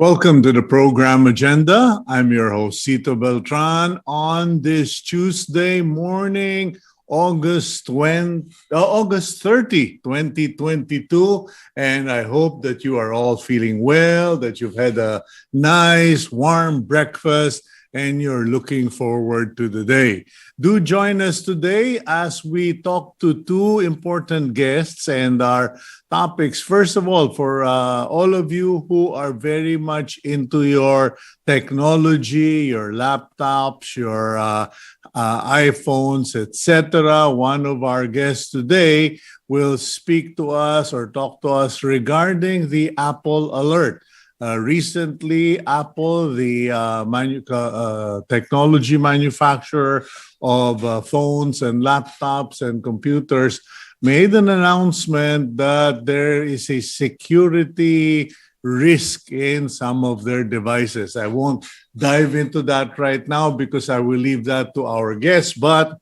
Welcome to the program agenda. I'm your host, Cito Beltran, on this Tuesday morning, August 30, 2022. And I hope that you are all feeling well, that you've had a nice, warm breakfast, and you're looking forward to the day. Do join us today as we talk to two important guests and our topics. First of all, for all of you who are very much into your technology, your laptops, your iPhones, etc., one of our guests today will speak to us or talk to us regarding the Apple Alert. Recently, Apple, the technology manufacturer of phones and laptops and computers, made an announcement that there is a security risk in some of their devices. I won't dive into that right now because I will leave that to our guests, but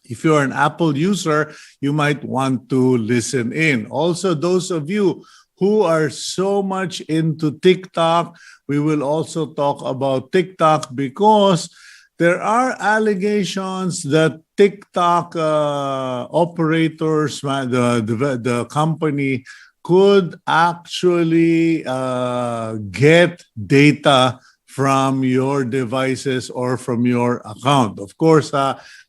if you're an Apple user, you might want to listen in. Also, those of you who are so much into TikTok, we will also talk about TikTok because there are allegations that TikTok operators, the company, could actually get data from your devices or from your account. Of course,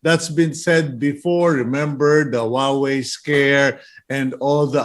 that's been said before. Remember the Huawei scare and all the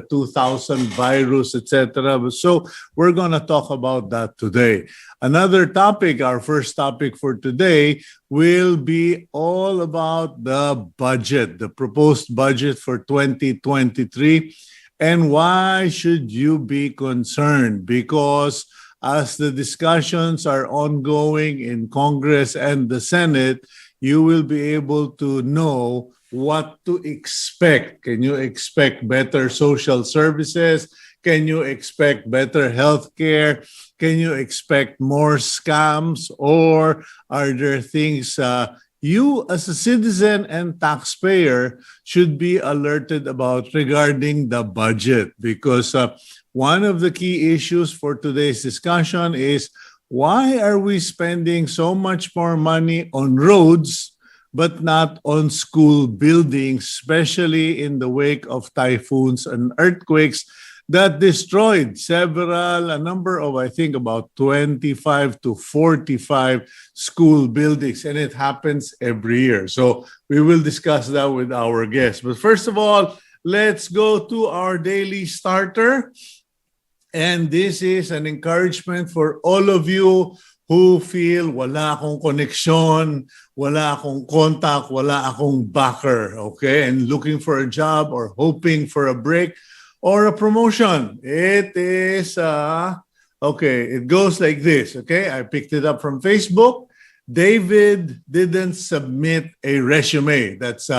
2000 virus, etc. So we're going to talk about that today. Another topic, our first topic for today, will be all about the budget, the proposed budget for 2023. And why should you be concerned? Because as the discussions are ongoing in Congress and the Senate, you will be able to know what to expect. Can you expect better social services? Can you expect better health care? Can you expect more scams? Or are there things you as a citizen and taxpayer should be alerted about regarding the budget? Because one of the key issues for today's discussion is, why are we spending so much more money on roads but not on school buildings, especially in the wake of typhoons and earthquakes that destroyed a number of, I think, about 25 to 45 school buildings, and it happens every year. So we will discuss that with our guests. But first of all, let's go to our daily starter. And this is an encouragement for all of you who feel wala akong connection, wala akong contact, wala akong backer, okay? And looking for a job or hoping for a break or a promotion. It is, okay, it goes like this, okay? I picked it up from Facebook. David didn't submit a resume. That's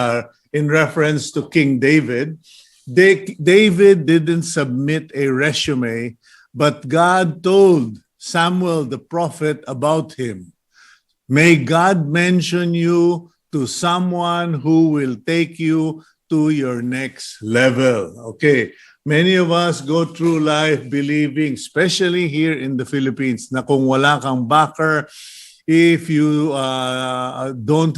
in reference to King David. David didn't submit a resume, but God told Samuel the prophet about him. May God mention you to someone who will take you to your next level. Okay, many of us go through life believing, especially here in the Philippines, na kung wala kang backer, if you don't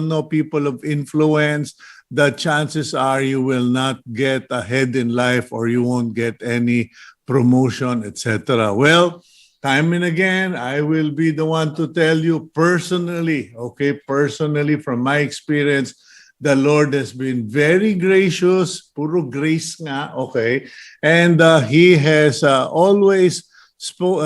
know people of influence, the chances are you will not get ahead in life or you won't get any promotion, etc. Well, time and again, I will be the one to tell you personally, okay, personally from my experience, the Lord has been very gracious, puro grace nga, okay, and He has always spoke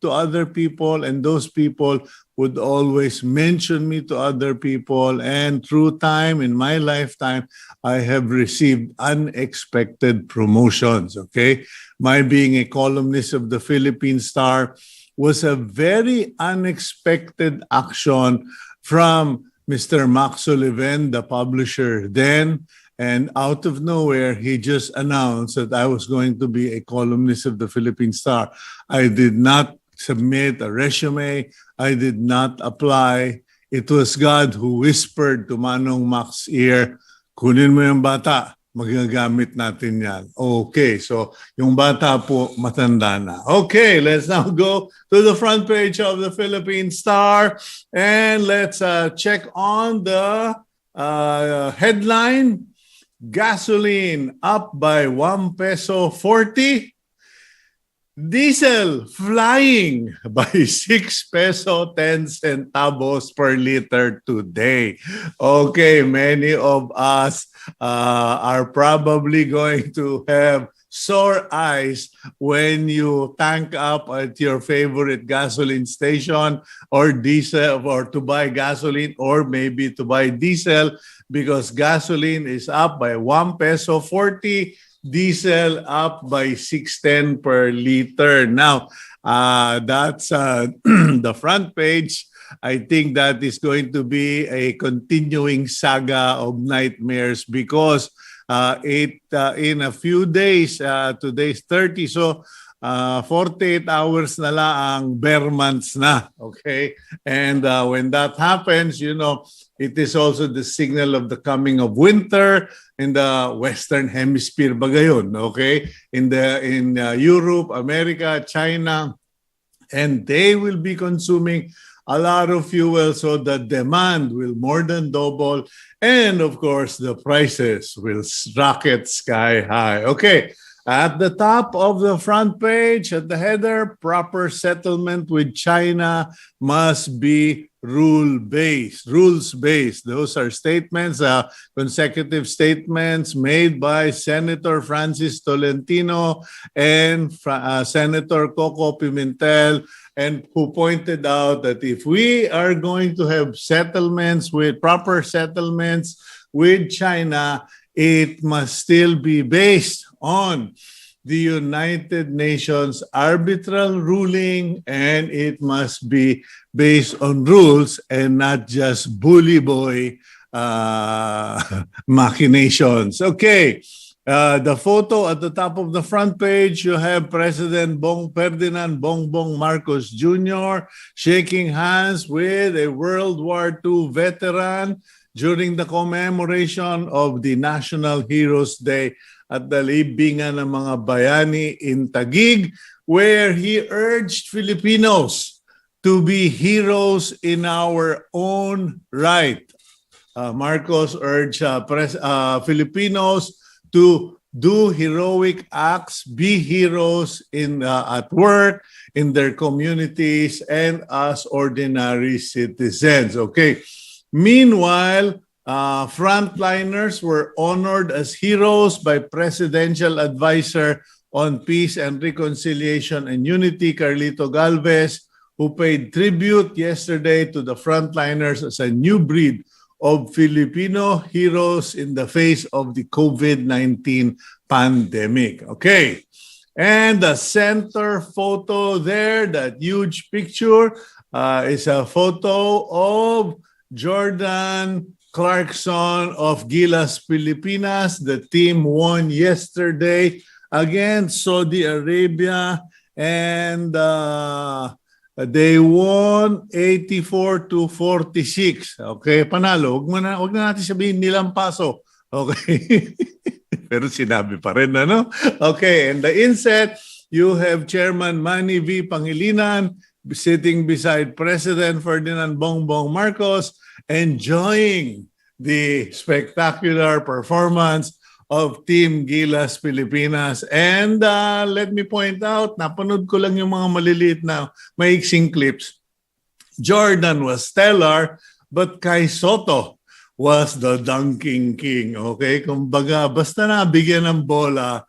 to other people, and those people would always mention me to other people. And through time, in my lifetime, I have received unexpected promotions, okay? My being a columnist of the Philippine Star was a very unexpected action from Mr. Max Sullivan, the publisher then. And out of nowhere, he just announced that I was going to be a columnist of the Philippine Star. I did not submit a resume. I did not apply. It was God who whispered to Manong Max's ear, kunin mo yung bata. magagamit natin yan. Okay, so yung bata po matanda na. Okay, let's now go to the front page of the Philippine Star and let's check on the headline. Gasoline up by 1 peso 40. Diesel flying by 6 peso 10 centavos per liter today. Okay, many of us are probably going to have sore eyes when you tank up at your favorite gasoline station or diesel, or to buy gasoline or maybe to buy diesel, because gasoline is up by 1 peso 40, diesel up by 6.10 per liter. Now, that's the front page. I think that is going to be a continuing saga of nightmares because in a few days, today's 30, so 48 hours na lang, bare months na, okay? And when that happens, you know, it is also the signal of the coming of winter in the Western Hemisphere ba gayon, okay? In Europe, America, China, and they will be consuming a lot of fuel, so the demand will more than double, and of course, the prices will rocket sky high. Okay, at the top of the front page, at the header, proper settlement with China must be rules-based. Those are statements, consecutive statements made by Senator Francis Tolentino and Senator Coco Pimentel, and who pointed out that if we are going to have proper settlements with China, it must still be based on the United Nations arbitral ruling, and it must be based on rules and not just bully boy machinations. Okay. The photo at the top of the front page, you have President Ferdinand Bongbong Marcos Jr. shaking hands with a World War II veteran during the commemoration of the National Heroes Day at the libingan ng mga bayani in Taguig, where he urged Filipinos to be heroes in our own right. Marcos urged Filipinos to do heroic acts, be heroes at work, in their communities, and as ordinary citizens. Okay. Meanwhile, frontliners were honored as heroes by Presidential Advisor on Peace and Reconciliation and Unity, Carlito Galvez, who paid tribute yesterday to the frontliners as a new breed of Filipino heroes in the face of the COVID-19 pandemic. Okay. And the center photo there, that huge picture, is a photo of Jordan Clarkson of Gilas Pilipinas. The team won yesterday against Saudi Arabia, and they won 84-46. Okay, panalo. Wag na natin sabihin nilang paso. Okay. Pero sinabi pa rin, ano? Okay, and the inset, you have Chairman Manny V. Pangilinan sitting beside President Ferdinand Bongbong Marcos, enjoying the spectacular performance of Team Gilas Pilipinas. And let me point out, napanood ko lang yung mga maliliit na maiksing clips. Jordan was stellar, but Kai Soto was the dunking king. Okay? Kumbaga, basta na bigyan ng bola,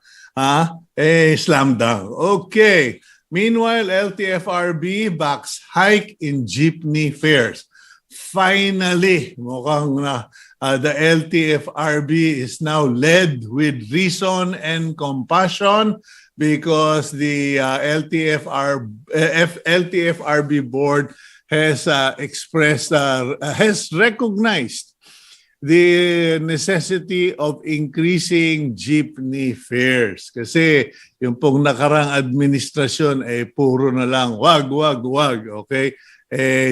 slam dunk. Okay. Meanwhile, LTFRB backs hike in jeepney fares. Finally, mukhang the LTFRB is now led with reason and compassion, because the LTFRB board has recognized the necessity of increasing jeepney fares. Kasi yung pong nakarang administrasyon puro na lang wag, okay?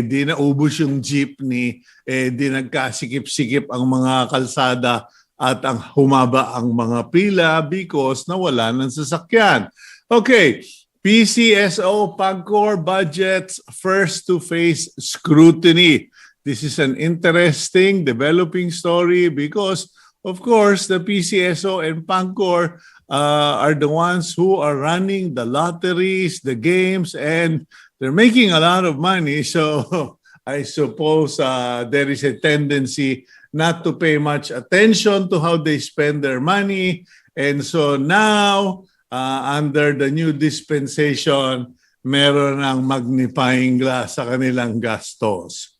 Di na ubos yung jeepney, di nagkasikip-sikip ang mga kalsada at humaba ang mga pila because nawala ng sasakyan. Okay, PCSO PAGCOR budgets first to face scrutiny. This is an interesting developing story because, of course, the PCSO and PAGCOR are the ones who are running the lotteries, the games, and they're making a lot of money. So I suppose there is a tendency not to pay much attention to how they spend their money. And so now, under the new dispensation, meron ng magnifying glass sa kanilang gastos.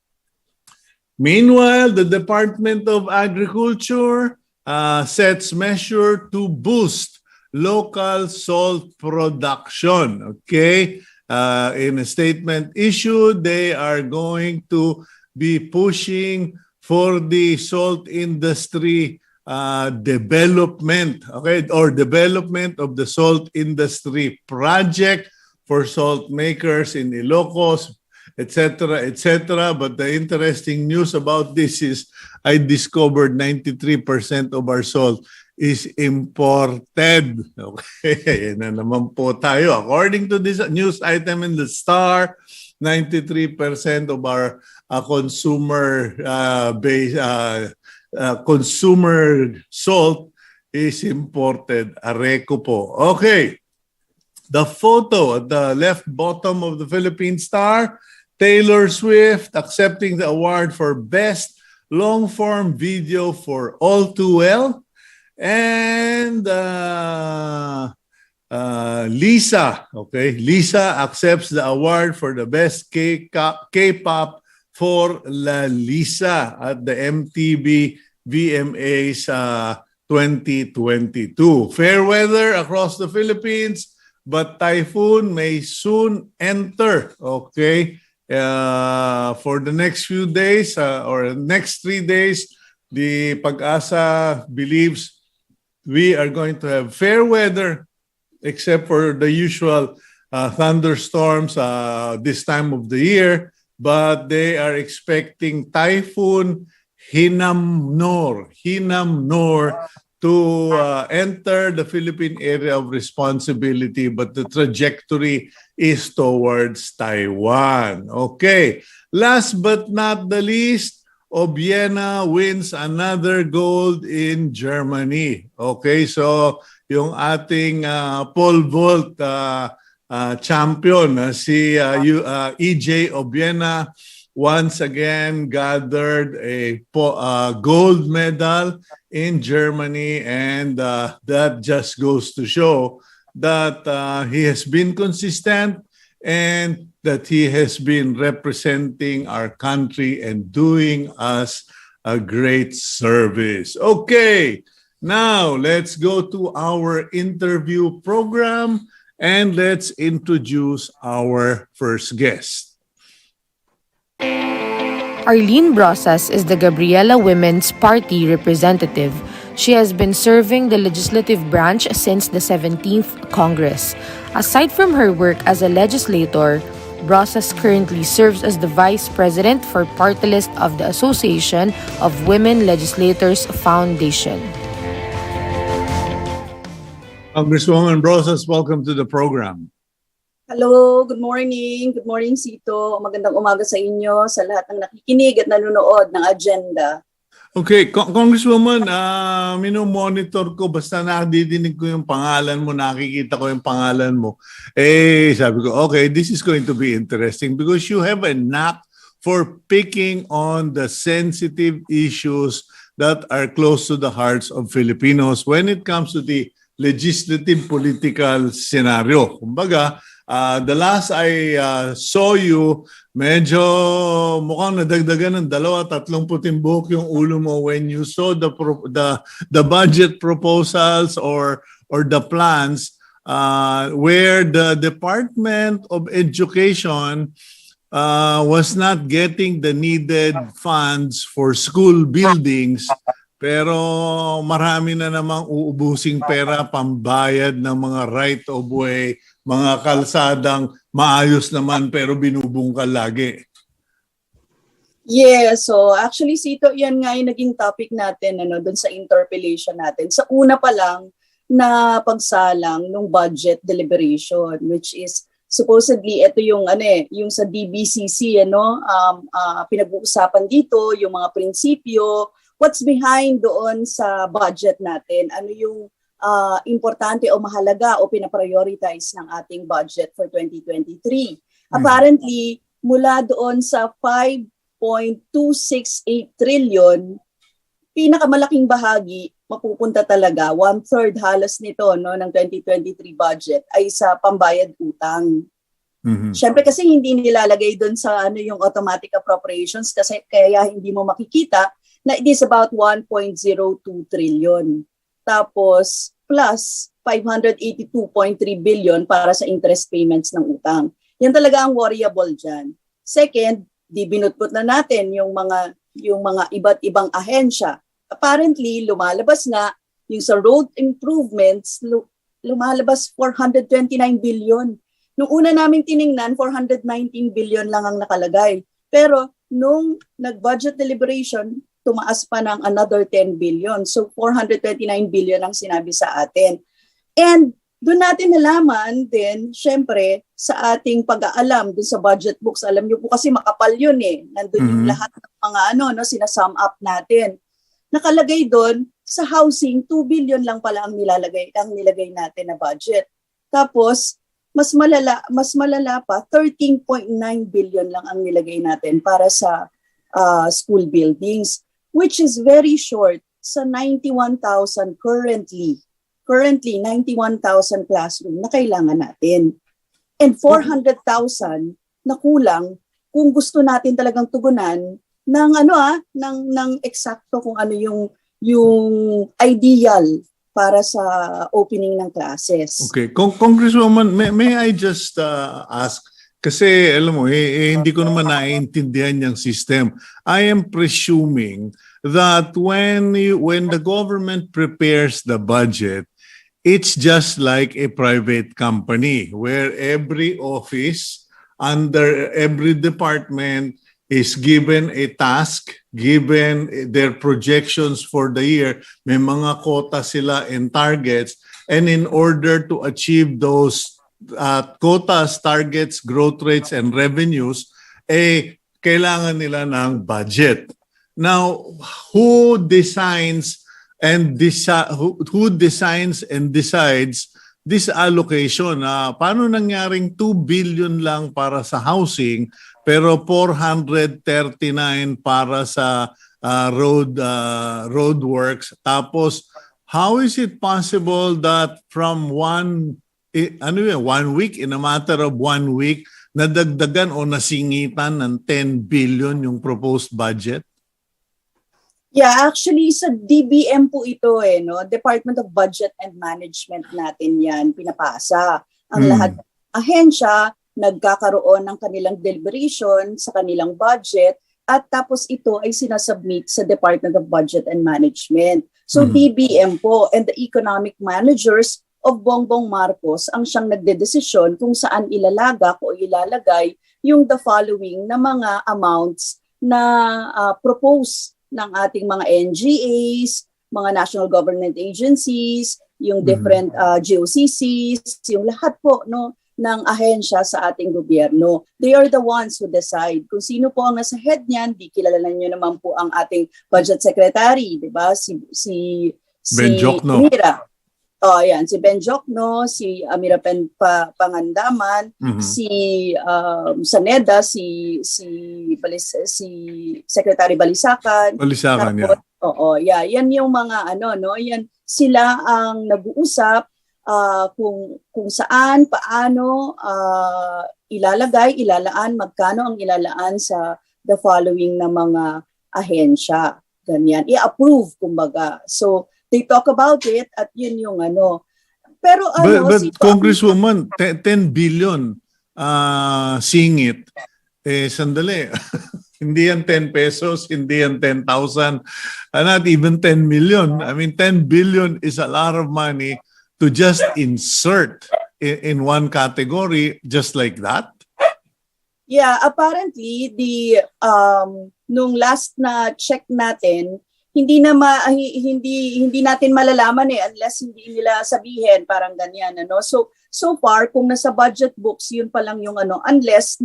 Meanwhile, the Department of Agriculture sets measure to boost local salt production. Okay? In a statement issued, they are going to be pushing for the salt industry development, okay, or development of the salt industry project for salt makers in Ilocos, etc., etc. But the interesting news about this is I discovered 93% of our salt is imported. Okay, yan na naman po tayo. According to this news item in the Star, 93% of our consumer consumer salt is imported. Areco po. Okay. The photo at the left bottom of the Philippine Star, Taylor Swift accepting the award for Best Long-Form Video for All Too Well. And Lisa, okay, Lisa accepts the award for the Best K-pop for La Lisa at the MTV VMAs 2022. Fair weather across the Philippines, but typhoon may soon enter, okay? For the next few days or next 3 days, the Pag-asa believes we are going to have fair weather except for the usual thunderstorms this time of the year. But they are expecting Typhoon Hinamnor to enter the Philippine area of responsibility, but the trajectory is towards Taiwan. Okay, last but not the least, Obiena wins another gold in Germany. Okay, so yung ating pole vault champion, si EJ Obiena, once again gathered a gold medal in Germany, and that just goes to show that he has been consistent and that he has been representing our country and doing us a great service. Okay, now let's go to our interview program. And let's introduce our first guest. Arlene Brosas is the Gabriela Women's Party representative. She has been serving the legislative branch since the 17th Congress. Aside from her work as a legislator, Brosas currently serves as the Vice President for Party-list of the Association of Women Legislators Foundation. Congresswoman Brosas, welcome to the program. Hello, good morning. Good morning, Sito. Magandang umaga sa inyo, sa lahat ng nakikinig at nanonood ng agenda. Okay, Congresswoman, minomonitor ko, basta nadidinig ko yung pangalan mo, nakikita ko yung pangalan mo. Sabi ko, okay, this is going to be interesting because you have a knack for picking on the sensitive issues that are close to the hearts of Filipinos when it comes to the legislative political scenario. Kumbaga, the last I saw you, medyo mukhang nadagdagan ng 2-3 puting buhok yung ulo mo when you saw the budget proposals or the plans where the Department of Education was not getting the needed funds for school buildings. Pero marami na namang uubusing pera pambayad ng mga right of way, mga kalsadang maayos naman pero binubungkal lagi. Yeah, so actually Sito, yan nga yung naging topic natin doon sa interpellation natin. Sa una pa lang na pagsalang ng budget deliberation, which is supposedly ito yung yung sa DBCC pinag-uusapan dito yung mga prinsipyo, what's behind doon sa budget natin, ano yung importante o mahalaga o pinaprioritize ng ating budget for 2023. Apparently, mula doon sa 5.268 trillion, pinakamalaking bahagi mapupunta talaga, 1/3 halos nito ng 2023 budget ay sa pambayad utang. Siyempre kasi hindi nilalagay doon sa yung automatic appropriations kasi kaya hindi mo makikita na it is about 1.02 trillion. Tapos plus 582.3 billion para sa interest payments ng utang. Yan talaga ang worryable dyan. Second, di binutput na natin yung mga iba't ibang ahensya. Apparently, lumalabas nga yung sa road improvements, lumalabas 429 billion. Nung una namin tiningnan, 419 billion lang ang nakalagay. Pero nung nag-budget deliberation, tumaas pa ng another 10 billion. So 429 billion ang sinabi sa atin. And doon natin nalaman din, syempre, sa ating pag-aalam doon sa budget books, alam niyo po kasi makapal yun Nandun yung lahat ng mga sinasum up natin. Nakalagay doon sa housing, 2 billion lang pala ang nilagay natin na budget. Tapos, mas malala pa, 13.9 billion lang ang nilagay natin para sa school buildings, which is very short sa 91,000 currently 91,000 classroom na kailangan natin. And 400,000 na kulang kung gusto natin talagang tugunan ng ng eksakto kung ano yung ideal para sa opening ng classes. Okay, Congresswoman, may I just ask, kasi alam mo hindi ko naman naiintindihan yung system. I am presuming that when the government prepares the budget, it's just like a private company where every office under every department is given a task, given their projections for the year. May mga quota sila and targets, and in order to achieve those quotas, targets, growth rates, and revenues, kailangan nila ng budget. Now, who decides and decides this allocation? Paano nangyaring 2 billion lang para sa housing pero 439 para sa roadworks? Tapos, how is it possible that from 1 week, in a matter of 1 week, nadagdagan o nasingitan ng 10 billion yung proposed budget? Yeah, actually sa DBM po ito Department of Budget and Management natin yan pinapasa. Ang lahat ng ahensya nagkakaroon ng kanilang deliberation sa kanilang budget at tapos ito ay sinasubmit sa Department of Budget and Management. So DBM po and the economic managers of Bongbong Marcos ang siyang nagdedesisyon kung saan ilalagak o ilalagay yung the following na mga amounts na propose ng ating mga NGAs, mga national government agencies, yung different GOCCs, yung lahat po ng ahensya sa ating gobyerno. They are the ones who decide kung sino po ang nasa head niyan. Di kilala niyo naman po ang ating budget secretary, 'di ba? Si Ben Jokno. Amira. Si Ben Jokno, si Amira Pangandaman, si Saneda, si Secretary Balisacan. Balisacan, Tapos, yan yung mga yan sila ang nag-uusap kung saan, paano ilalaan, magkano ang ilalaan sa the following na mga ahensya. Ganyan. I-approve, kumbaga. So, they talk about it at yun yung Pero But Congresswoman, 10 billion singit. Sandali. Hindi yan 10 pesos, hindi yan 10,000, not even 10 million. I mean, 10 billion is a lot of money to just insert in one category just like that. Yeah, apparently nung last na check natin, hindi natin malalaman unless hindi nila sabihin, parang ganyan, ano. So far kung nasa budget books, yun pa lang yung ano, unless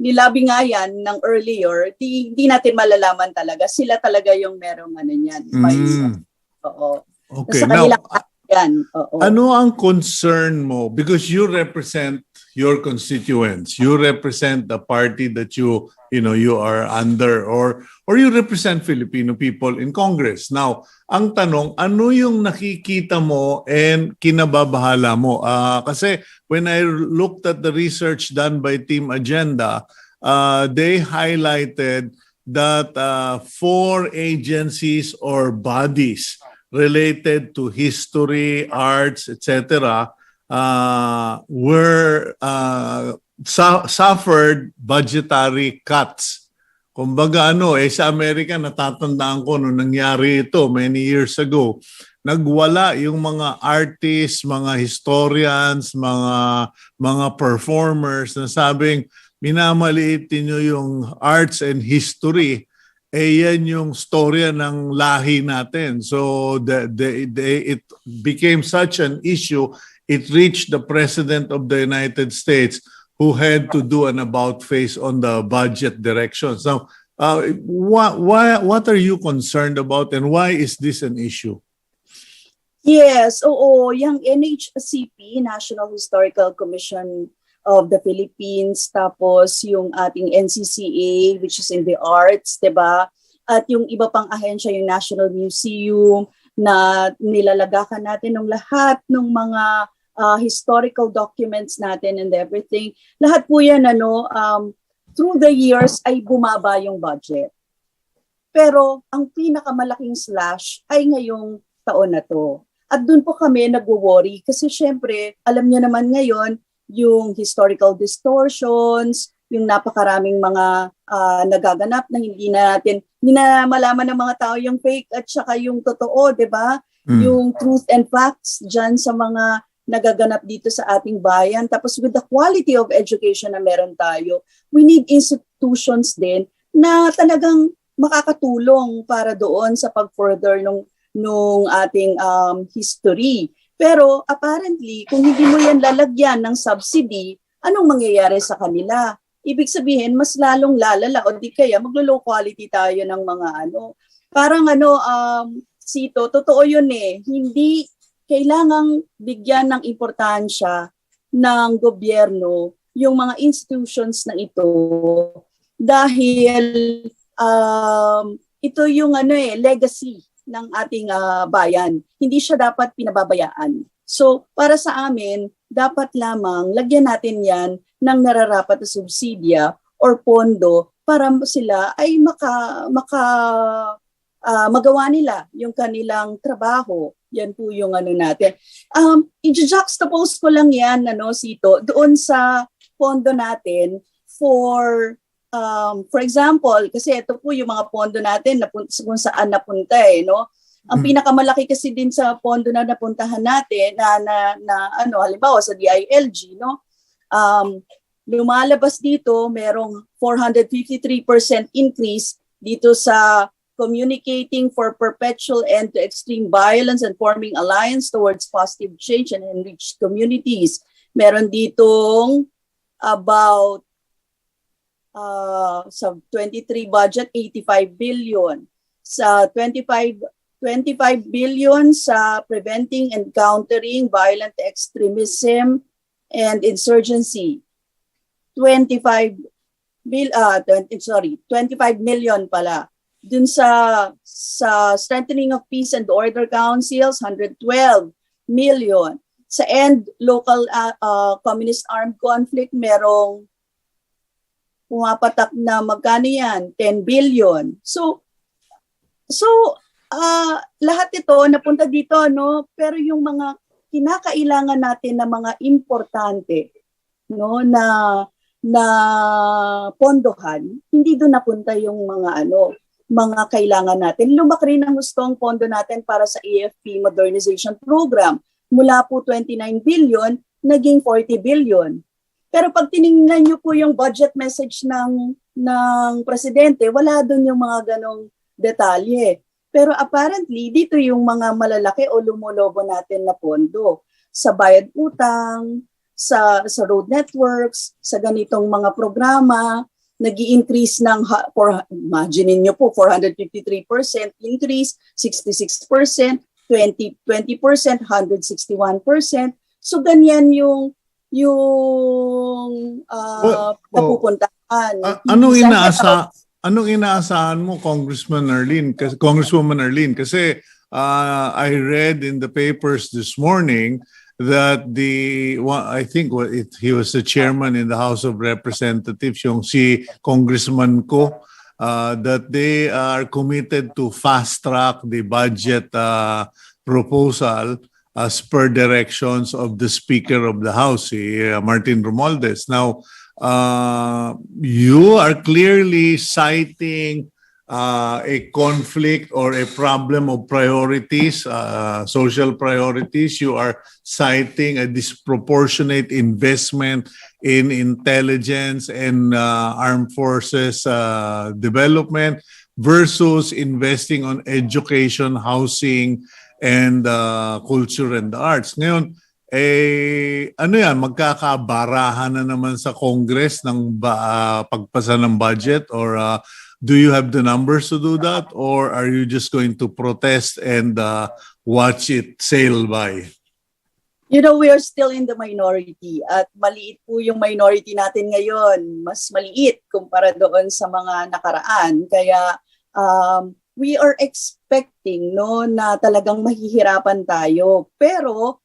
nilabi nga yan ng earlier, hindi natin malalaman talaga. Sila talaga yung merong ano niyan. Oo. Okay. Sa kanila yan. Oo. Ano ang concern mo? Because you represent your constituents. You represent the party that you are under, or you represent Filipino people in Congress. Now, ang tanong, ano yung nakikita mo and kinababahala mo? Kasi when I looked at the research done by Team Agenda, they highlighted that 4 agencies or bodies related to history, arts, etc., suffered budgetary cuts. Kumbaga sa Amerika, natatandaan ko nung nangyari ito many years ago, nagwala yung mga artists, mga historians, mga performers na sabing minamaliit niyo yung arts and history. Yan yung storya ng lahi natin. So it became such an issue. It reached the President of the United States, who had to do an about-face on the budget directions. Now, what are you concerned about, and why is this an issue? Yes, yung NHCP, National Historical Commission of the Philippines, tapos yung ating NCCA, which is in the arts, diba? At yung iba pang ahensya, yung National Museum, na nilalagakan natin ng lahat ng mga historical documents natin and everything. Lahat po yan, through the years ay bumaba yung budget. Pero ang pinakamalaking slash ay ngayong taon na to. At dun po kami nagwo-worry kasi syempre, alam niyo naman ngayon, yung historical distortions, yung napakaraming mga nagaganap na hindi na malaman ng mga tao yung fake at saka yung totoo, di ba? Yung truth and facts dyan sa mga nagaganap dito sa ating bayan. Tapos with the quality of education na meron tayo, we need institutions din na talagang makakatulong para doon sa pag-further nung ating history. Pero apparently, kung hindi mo yan lalagyan ng subsidy, anong mangyayari sa kanila? Ibig sabihin, mas lalong lalala o di kaya maglo-low quality tayo ng mga Parang Sito, totoo yun hindi kailangang bigyan ng importansya ng gobyerno yung mga institutions na ito dahil ito yung legacy ng ating bayan. Hindi siya dapat pinababayaan. So, para sa amin, dapat lamang lagyan natin yan ng nararapat na subsidya or pondo para sila ay magawa nila yung kanilang trabaho. Yan po yung natin. I-juxtapose ko lang yan, Sito, doon sa pondo natin for example, kasi ito po yung mga pondo natin kung saan napunta Ang pinakamalaki kasi din sa pondo na napuntahan natin halimbawa sa DILG, lumalabas dito merong 453% increase dito sa communicating for perpetual end to extreme violence and forming alliance towards positive change and enriched communities. Meron ditong about sa 23 budget 85 billion. Sa 25 billion sa preventing and countering violent extremism and insurgency. 25 million pala. Dun sa strengthening of peace and order councils, 112 million. Sa end local communist armed conflict, merong pumapatak na magkano yan? 10 billion. So lahat ito napunta dito, pero yung mga kinakailangan natin na mga importante, na pondohan, hindi doon napunta yung mga kailangan natin. Lumaki rin ang gustong pondo natin para sa AFP Modernization Program. Mula po 29 billion, naging 40 billion. Pero pag tiningnan niyo po yung budget message ng presidente, wala doon yung mga ganong detalye. Pero apparently, dito yung mga malalaki o lumolobo natin na pondo sa bayad utang, sa road networks, sa ganitong mga programa, nag-i-increase ng, imagine niyo po, 453% increase, 66%, 20%, 161%. So ganyan yung napupuntahan. Anong inaasahan mo, Congresswoman Arlene? Kasi I read in the papers this morning that I think he was the chairman in the House of Representatives, yung si Congressman ko, that they are committed to fast track the budget proposal as per directions of the Speaker of the House, Martin Romualdez. Now, you are clearly citing a conflict or a problem of priorities, social priorities. You are citing a disproportionate investment in intelligence and armed forces development versus investing on education, housing, and culture and the arts. Ngayon, magkakabarahan na naman sa Congress ng pagpasa ng budget, or do you have the numbers to do that, or are you just going to protest and watch it sail by? You know, we are still in the minority at maliit po yung minority natin ngayon. Mas maliit kumpara doon sa mga nakaraan. Kaya we are expecting na talagang mahihirapan tayo. Pero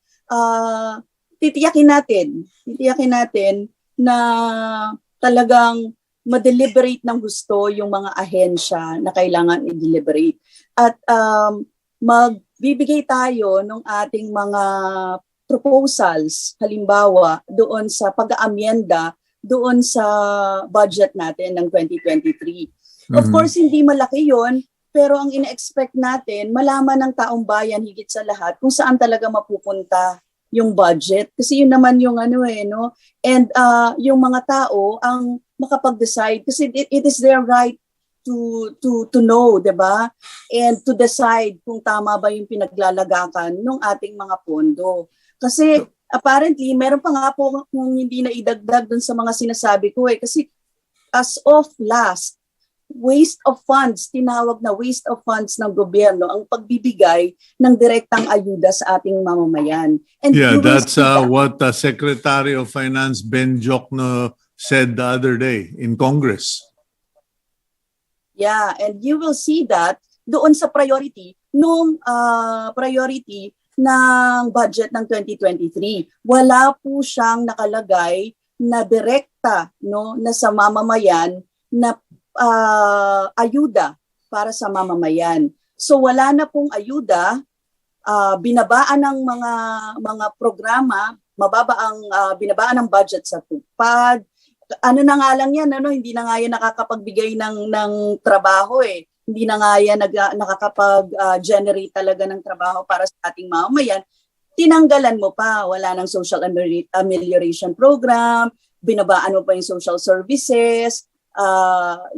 titiyakin natin na talagang ma-deliberate ng gusto yung mga ahensya na kailangan i-deliberate. At magbibigay tayo ng ating mga proposals, halimbawa, doon sa pag-aamyenda, doon sa budget natin ng 2023. Of course, hindi malaki yon, pero ang ina-expect natin, malaman ng taong bayan higit sa lahat kung saan talaga mapupunta yung budget. Kasi yun naman yung And yung mga tao ang makapag-decide kasi it is their right to know, 'di ba? And to decide kung tama ba yung pinaglalagakan ng ating mga pondo. Kasi apparently meron pa nga po kung hindi na idagdag dun sa mga sinasabi ko kasi as of last, waste of funds, tinawag na waste of funds ng gobyerno ang pagbibigay ng direktang ayuda sa ating mamamayan. And that's what Secretary of Finance Ben Jokno said the other day in Congress. Yeah, and you will see that doon sa priority ng budget ng 2023. Wala po siyang nakalagay na direkta na sa mamamayan na ayuda para sa mamamayan. So wala na pong ayuda, binabaan ng mga programa, mababa ang binabaan ng budget sa tupad. Ano na nga lang yan, hindi na nga yan nakakapagbigay ng trabaho Hindi na nga yan nakakapag-generate talaga ng trabaho para sa ating mamamayan. Tinanggalan mo pa, wala ng social amelioration program, binabaan mo pa yung social services,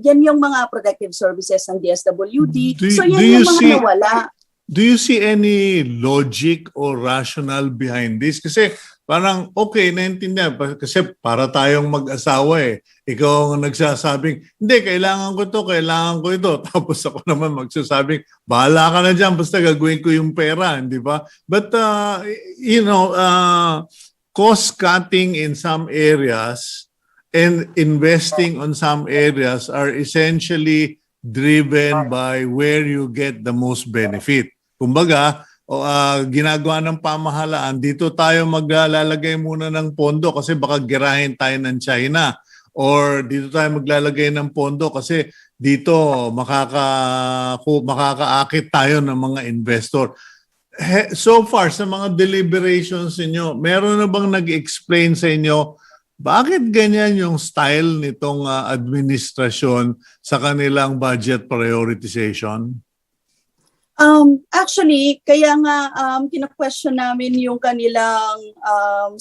yan yung mga protective services ng DSWD. So yan yung mga nawala. Do you see any logic or rationale behind this? Kasi parang okay, naintindihan. Kasi para tayong mag-asawa Ikaw ang nagsasabing, hindi, kailangan ko ito. Tapos ako naman magsasabing, bahala ka na dyan, basta gagawin ko yung pera, di ba? But, cost cutting in some areas and investing on some areas are essentially driven by where you get the most benefit. Kumbaga, ginagawa ng pamahalaan, dito tayo maglalagay muna ng pondo kasi baka girahin tayo ng China. Or dito tayo maglalagay ng pondo kasi dito makakaakit tayo ng mga investor. So far, sa mga deliberations niyo, meron na bang nag-explain sa inyo bakit ganyan yung style nitong administrasyon sa kanilang budget prioritization? Actually, kaya nga kina-question namin yung kanilang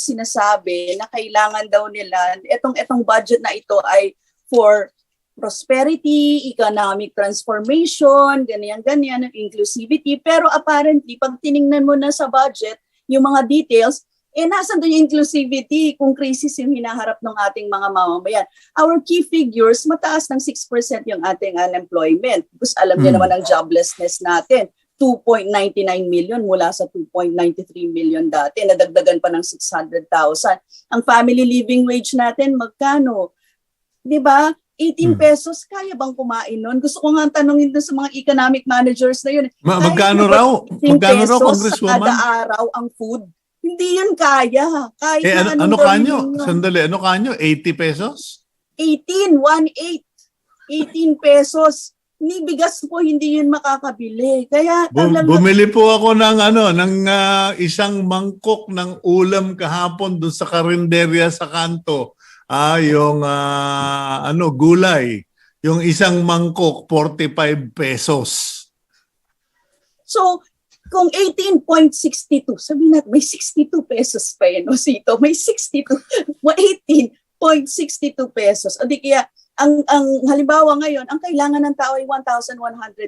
sinasabi na kailangan daw nila, etong budget na ito ay for prosperity, economic transformation, ganyan, inclusivity. Pero apparently, pag tiningnan mo na sa budget, yung mga details, nasan doon yung inclusivity kung crisis yung hinaharap ng ating mga mamamayan. Our key figures, mataas ng 6% yung ating unemployment. Because alam niyo naman ang joblessness natin, 2.99 million mula sa 2.93 million dati. Nadagdagan pa ng 600,000. Ang family living wage natin, magkano? Diba? 18 pesos, kaya bang kumain nun? Gusto ko nga tanongin doon sa mga economic managers na yun. Magkano raw? Magkano raw, Congresswoman? Kada araw ang food. Hindi yun kaya. Kahit ano kanyo? Sandali, ano kanyo? 80 pesos? 18 pesos. Ni bigas po hindi yun makakabili. Kaya bumili po ako ng isang mangkok ng ulam kahapon doon sa karinderya sa kanto. Yung gulay. Yung isang mangkok 45 pesos. So, kung 18.62, sabihin natin, may 62 pesos pa yun, Osito. May 18.62 pesos. O di kaya, ang halimbawa ngayon, ang kailangan ng tao ay 1,100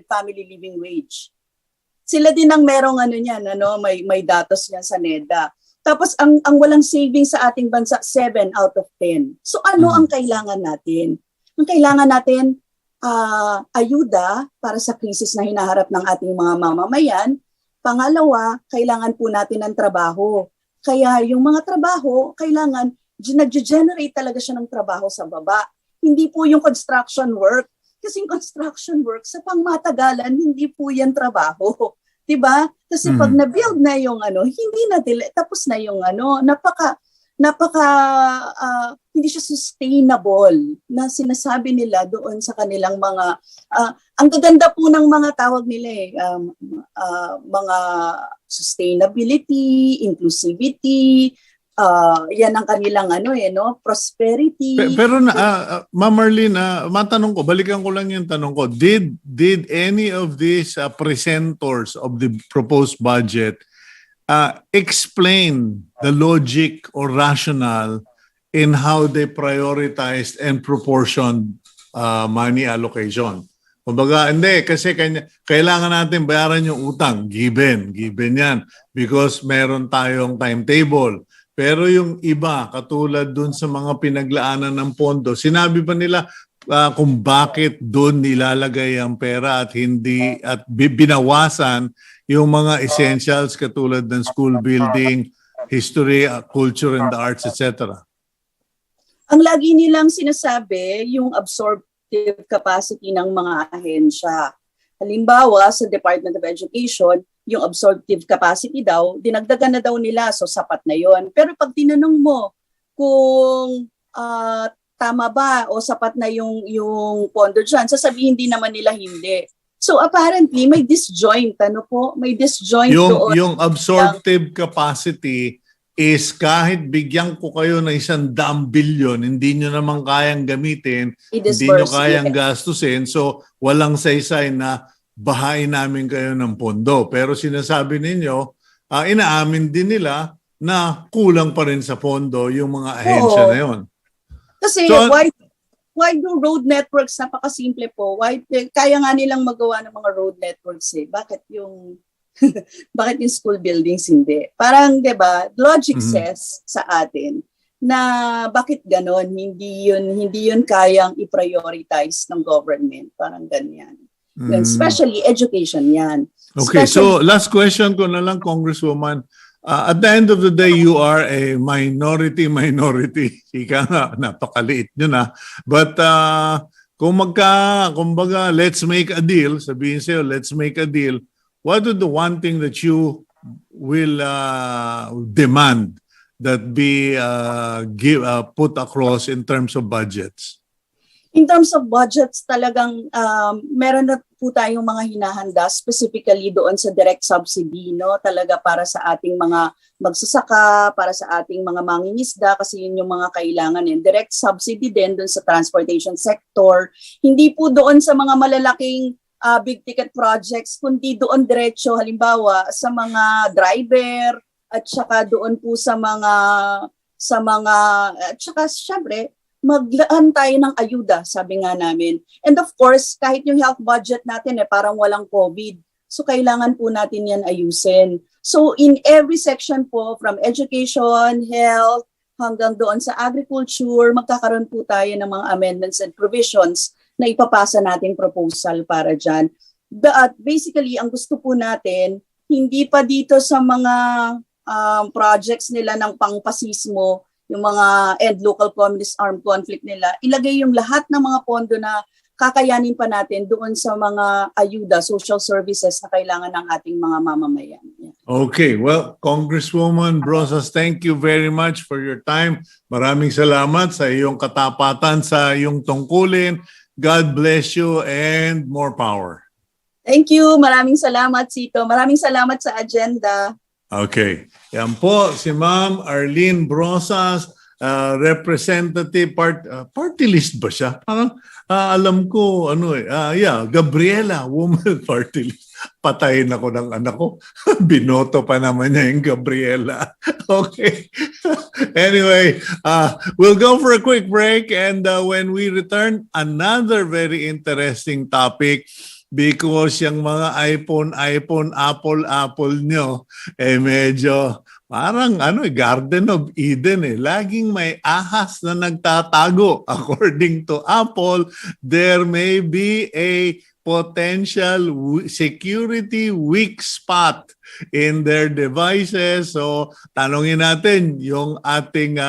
family living wage. Sila din ang merong may datos yan sa NEDA. Tapos, ang walang savings sa ating bansa, 7 out of 10. So, ano ang kailangan natin? Ang kailangan natin, ayuda para sa krisis na hinaharap ng ating mga mamamayan. Pangalawa, kailangan po natin ng trabaho. Kaya yung mga trabaho, kailangan nag-generate talaga siya ng trabaho sa baba. Hindi po yung construction work. Kasi yung construction work, sa pangmatagalan, hindi po yan trabaho. Diba? Kasi pag na-build na yung hindi na tapos na yung hindi siya sustainable na sinasabi nila doon sa kanilang mga ang gaganda po ng mga tawag nila mga sustainability, inclusivity, yan ang kanilang prosperity. Pero Ma'am Arlene, matanong ko, balikan ko lang yung tanong ko. Did any of these presenters of the proposed budget explain the logic or rationale in how they prioritized and proportioned money allocation? Kumbaga, hindi, kasi kailangan natin bayaran yung utang. Given yan. Because meron tayong timetable. Pero yung iba, katulad dun sa mga pinaglaanan ng pondo, sinabi ba nila kung bakit doon nilalagay ang pera at hindi at binawasan yung mga essentials katulad ng school building, history, culture and the arts, etc. Ang lagi nilang sinasabi, yung absorptive capacity ng mga ahensya. Halimbawa, sa Department of Education, yung absorptive capacity daw, dinagdagan na daw nila, so sapat na yon. Pero pag tinanong mo kung tama ba o sapat na yung pondo dyan, sasabihin din naman nila hindi. So apparently, may disjoint, may disjoint doon. Yung absorptive capacity is kahit bigyan ko kayo ng 100 billion, hindi nyo naman kayang gamitin, hindi nyo kayang gastusin, so walang saysay na bahain namin kayo ng pondo. Pero sinasabi ninyo, inaamin din nila na kulang pa rin sa pondo yung mga ahensya na yon. Kasi why do road networks, napakasimple po, kaya nga nilang magawa ng mga road networks Bakit yung bakit yung school buildings hindi? Parang, 'di ba, logic says sa atin na bakit ganon, hindi yun kayang i-prioritize ng government, parang ganyan. Especially education yan. Okay, so last question ko na lang, Congresswoman. At the end of the day, you are a minority. Ika nga, napakaliit nyo na. But kumbaga, let's make a deal. Sabihin sa'yo, let's make a deal. What is the one thing that you will demand that be put across in terms of budgets? In terms of budgets, talagang meron na po tayong mga hinahanda specifically doon sa direct subsidy, talaga para sa ating mga magsasaka, para sa ating mga mangingisda, kasi yun yung mga kailangan Direct subsidy din doon sa transportation sector. Hindi po doon sa mga malalaking big ticket projects, kundi doon diretso halimbawa sa mga driver at saka doon po sa mga at saka syempre maglaan tayo ng ayuda, sabi nga namin. And of course, kahit yung health budget natin parang walang COVID. So kailangan po natin yan ayusin. So in every section po, from education, health, hanggang doon sa agriculture, magkakaroon po tayo ng mga amendments and provisions na ipapasa nating proposal para dyan. But basically, ang gusto po natin, hindi pa dito sa mga projects nila ng pangpasismo, yung mga end local communist armed conflict nila, ilagay yung lahat ng mga pondo na kakayanin pa natin doon sa mga ayuda, social services na kailangan ng ating mga mamamayan. Yeah. Okay, well, Congresswoman Brosas, thank you very much for your time. Maraming salamat sa iyong katapatan sa iyong tungkulin. God bless you and more power. Thank you. Maraming salamat, Sito. Maraming salamat sa agenda. Okay. Yan po si Ma'am Arlene Brosas, representative party list ba siya? Parang alam ko Gabriela woman party list. Patayin ako ng anak ko. Binoto pa naman niya yung Gabriela. Okay. Anyway, we'll go for a quick break, and when we return, another very interesting topic. Because yung mga iPhone, Apple nyo, medyo parang Garden of Eden Laging may ahas na nagtatago. According to Apple, there may be a potential security weak spot in their devices. So, tanongin natin yung ating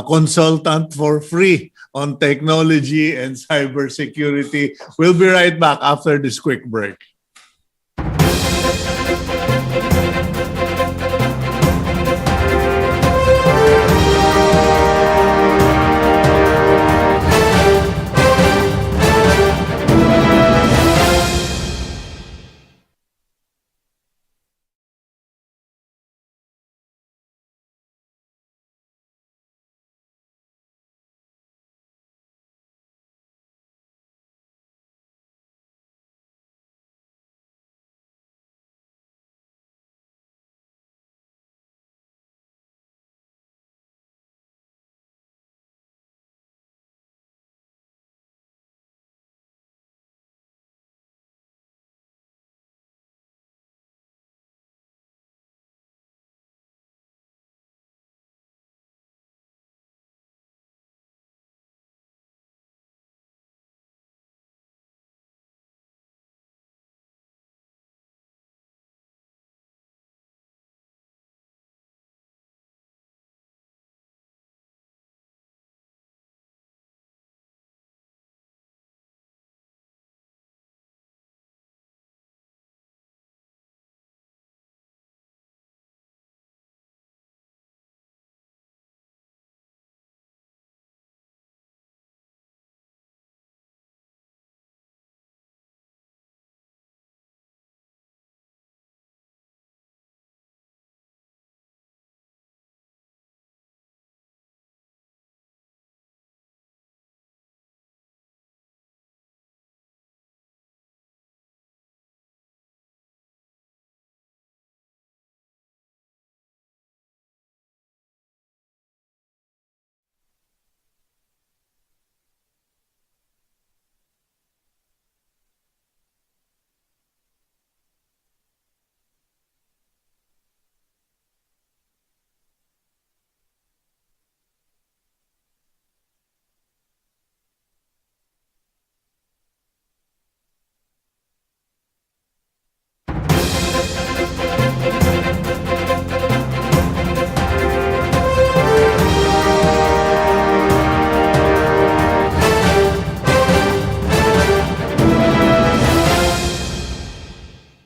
consultant for free on technology and cybersecurity. We'll be right back after this quick break.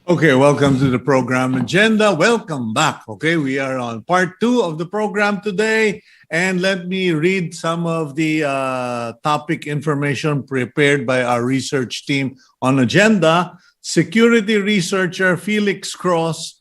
Okay, welcome to the program agenda. Welcome back. Okay, we are on part 2 of the program today. And let me read some of the topic information prepared by our research team on agenda. Security researcher Felix Krause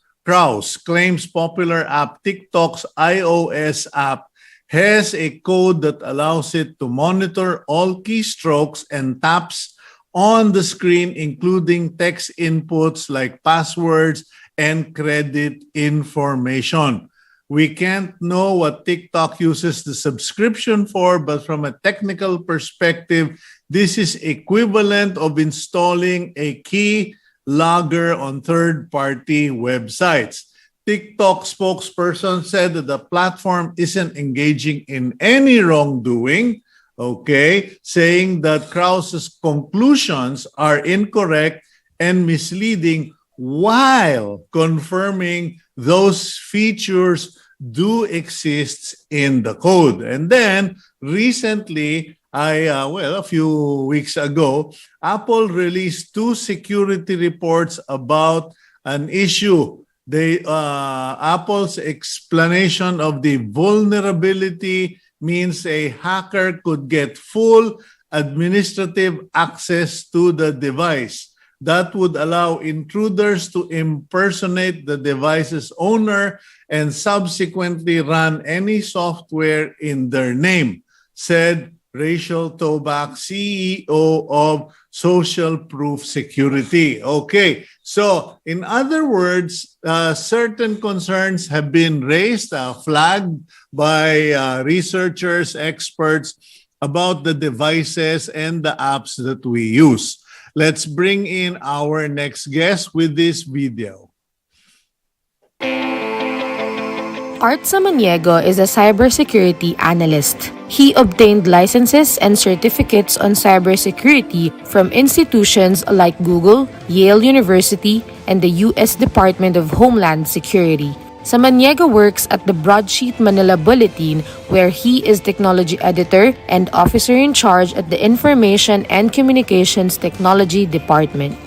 claims popular app TikTok's iOS app has a code that allows it to monitor all keystrokes and taps on the screen, including text inputs like passwords and credit information. We can't know what TikTok uses the subscription for, but from a technical perspective, this is equivalent of installing a key logger on third-party websites. TikTok spokesperson said that the platform isn't engaging in any wrongdoing, okay, saying that Krause's conclusions are incorrect and misleading while confirming those features do exist in the code. And then recently, a few weeks ago, Apple released 2 security reports about an issue. Apple's explanation of the vulnerability means a hacker could get full administrative access to the device. That would allow intruders to impersonate the device's owner and subsequently run any software in their name, said Rachel Toback, CEO of Social Proof Security. Okay, so in other words, certain concerns have been raised, flagged by researchers, experts about the devices and the apps that we use. Let's bring in our next guest with this video. Art Samaniego is a cybersecurity analyst. He obtained licenses and certificates on cybersecurity from institutions like Google, Yale University, and the U.S. Department of Homeland Security. Samaniego works at the Broadsheet Manila Bulletin, where he is technology editor and officer in charge at the Information and Communications Technology Department.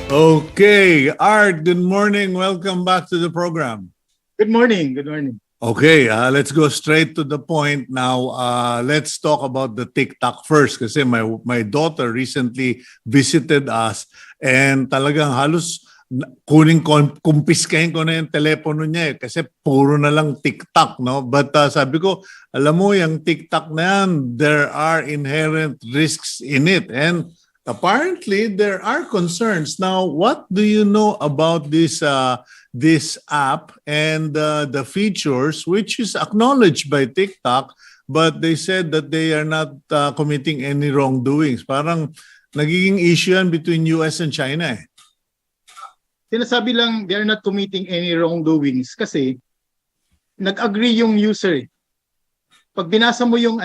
Okay, Art, good morning. Welcome back to the program. Good morning. Good morning. Okay, let's go straight to the point now. Let's talk about the TikTok first kasi my daughter recently visited us and talagang halos kumpiskahin ko na yung telepono niya kasi puro na lang TikTok, no? But sabi ko, alam mo, yung TikTok na yan, there are inherent risks in it. And apparently, there are concerns. Now, what do you know about this app and the features, which is acknowledged by TikTok, but they said that they are not committing any wrongdoings? Parang nagiging issue yan between US and China eh. Sinasabi lang they are not committing any wrongdoings kasi nag-agree yung user. Pag binasa mo yung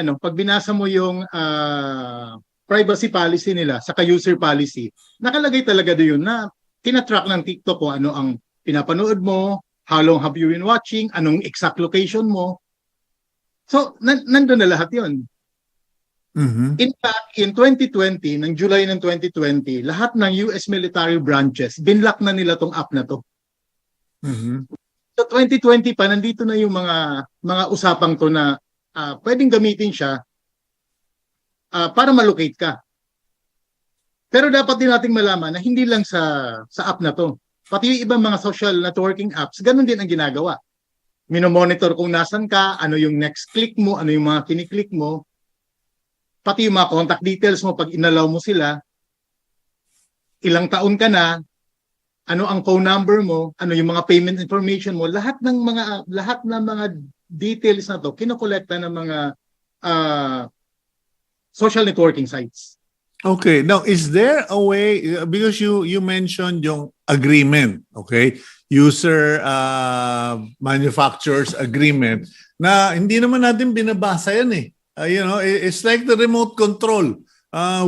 privacy policy nila saka user policy, nakalagay talaga doon na tinatrack ng TikTok kung ano ang pinapanood mo, how long have you been watching, anong exact location mo. So, nandun na lahat yun. Mm-hmm. In fact, in 2020, ng July ng 2020, lahat ng US military branches, binlock na nila tong app na to. Mm-hmm. So 2020 pa, nandito na yung mga usapang to na pwedeng gamitin siya para malocate ka. Pero dapat din nating malaman na hindi lang sa app na to. Pati yung ibang mga social networking apps, ganun din ang ginagawa. Minomonitor kung nasan ka, ano yung next click mo, ano yung mga kiniklik mo. Pati yung mga contact details mo pag inalaw mo sila. Ilang taon ka na, ano ang phone number mo, ano yung mga payment information mo, lahat ng mga details na to kinokolekta ng mga social networking sites. Okay. Now, is there a way, because you mentioned yung agreement, okay? User manufacturer's agreement, na hindi naman natin binabasa yan eh. It's like the remote control.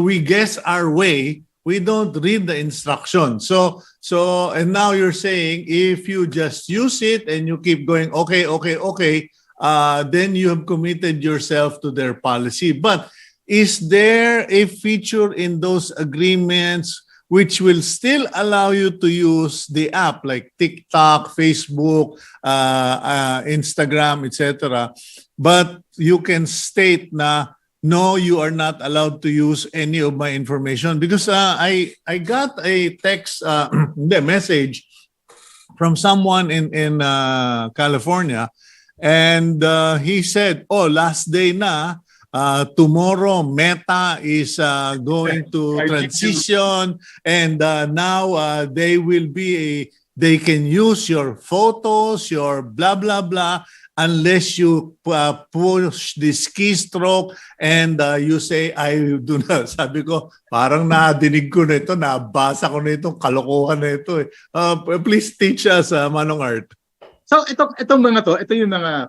We guess our way. We don't read the instructions. So, and now you're saying if you just use it and you keep going, okay, then you have committed yourself to their policy. But is there a feature in those agreements which will still allow you to use the app like TikTok, Facebook, Instagram, etc., but you can state na no, you are not allowed to use any of my information? Because I got a text, message from someone in California, and he said, "Oh, last day na. tomorrow Meta is going to transition, and now they can use your photos, your blah blah blah, unless you push this keystroke and you say, I do not. Sabi ko, parang nadinig ko na ito, nabasa ko na itong kalokohan na ito. Please teach us, Manong Art. So itong mga to, ito yung mga